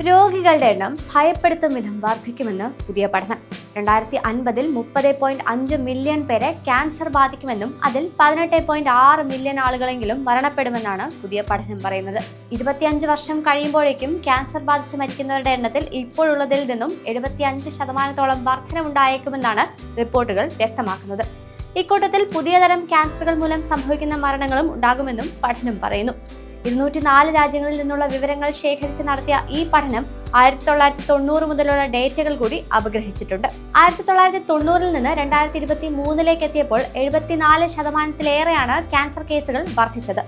രോഗികളുടെ എണ്ണം ഭയപ്പെടുത്തും വിധം വർദ്ധിക്കുമെന്ന് പുതിയ പഠനം. 2050-ൽ 30.5 മില്യൺ പേരെ ക്യാൻസർ ബാധിക്കുമെന്നും അതിൽ 18.6 മില്യൺ ആളുകളെങ്കിലും മരണപ്പെടുമെന്നാണ് പുതിയ പഠനം പറയുന്നത്. 25 വർഷം കഴിയുമ്പോഴേക്കും ക്യാൻസർ ബാധിച്ച് മരിക്കുന്നവരുടെ എണ്ണത്തിൽ ഇപ്പോഴുള്ളതിൽ നിന്നും 75% വർധനവുണ്ടായേക്കുമെന്നാണ് റിപ്പോർട്ടുകൾ വ്യക്തമാക്കുന്നത്. ഇക്കൂട്ടത്തിൽ പുതിയ തരം ക്യാൻസറുകൾ മൂലം സംഭവിക്കുന്ന മരണങ്ങളും ഉണ്ടാകുമെന്നും പഠനം പറയുന്നു. 204 രാജ്യങ്ങളിൽ നിന്നുള്ള വിവരങ്ങൾ ശേഖരിച്ച് നടത്തിയ ഈ പഠനം 1990 മുതലുള്ള ഡേറ്റകൾ കൂടി അപഗ്രഹിച്ചിട്ടുണ്ട്. 1990-ൽ നിന്ന് 2023-ലേക്ക് എത്തിയപ്പോൾ 74%-ലേറെയാണ് ക്യാൻസർ കേസുകൾ വർദ്ധിച്ചത്.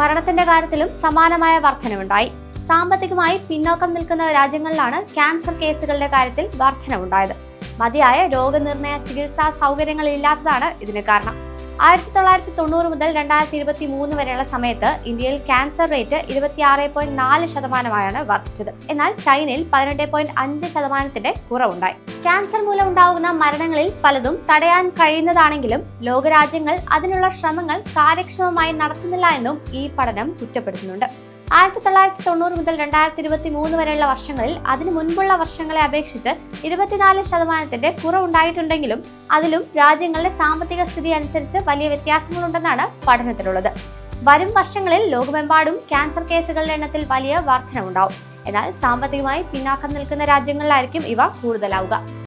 മരണത്തിന്റെ കാര്യത്തിലും സമാനമായ വർധനവുണ്ടായി. സാമ്പത്തികമായി പിന്നോക്കം നിൽക്കുന്ന രാജ്യങ്ങളിലാണ് ക്യാൻസർ കേസുകളുടെ കാര്യത്തിൽ വർധനവുണ്ടായത്. മതിയായ രോഗനിർണയ ചികിത്സാ സൗകര്യങ്ങൾ ഇല്ലാത്തതാണ് ഇതിന് കാരണം. 1990 മുതൽ 2023 വരെയുള്ള സമയത്ത് ഇന്ത്യയിൽ ക്യാൻസർ റേറ്റ് 26.4%-ആയാണ് വർദ്ധിച്ചത്. എന്നാൽ ചൈനയിൽ 18.5%-ന്റെ കുറവുണ്ടായി. ക്യാൻസർ മൂലം ഉണ്ടാകുന്ന മരണങ്ങളിൽ പലതും തടയാൻ കഴിയുന്നതാണെങ്കിലും ലോകരാജ്യങ്ങൾ അതിനുള്ള ശ്രമങ്ങൾ കാര്യക്ഷമമായി നടത്തുന്നില്ല എന്നും ഈ പഠനം കുറ്റപ്പെടുത്തുന്നുണ്ട്. 1990 മുതൽ 2023 വരെയുള്ള വർഷങ്ങളിൽ അതിനു മുൻപുള്ള വർഷങ്ങളെ അപേക്ഷിച്ച് 24%-ന്റെ കുറവുണ്ടായിട്ടുണ്ടെങ്കിലും അതിലും രാജ്യങ്ങളുടെ സാമ്പത്തിക സ്ഥിതി അനുസരിച്ച് വലിയ വ്യത്യാസങ്ങളുണ്ടെന്നാണ് പഠനത്തിലുള്ളത്. വരും വർഷങ്ങളിൽ ലോകമെമ്പാടും ക്യാൻസർ കേസുകളുടെ എണ്ണത്തിൽ വലിയ വർധനവുണ്ടാവും. എന്നാൽ സാമ്പത്തികമായി പിന്നാക്കം നിൽക്കുന്ന രാജ്യങ്ങളിലായിരിക്കും ഇവ കൂടുതലാവുക.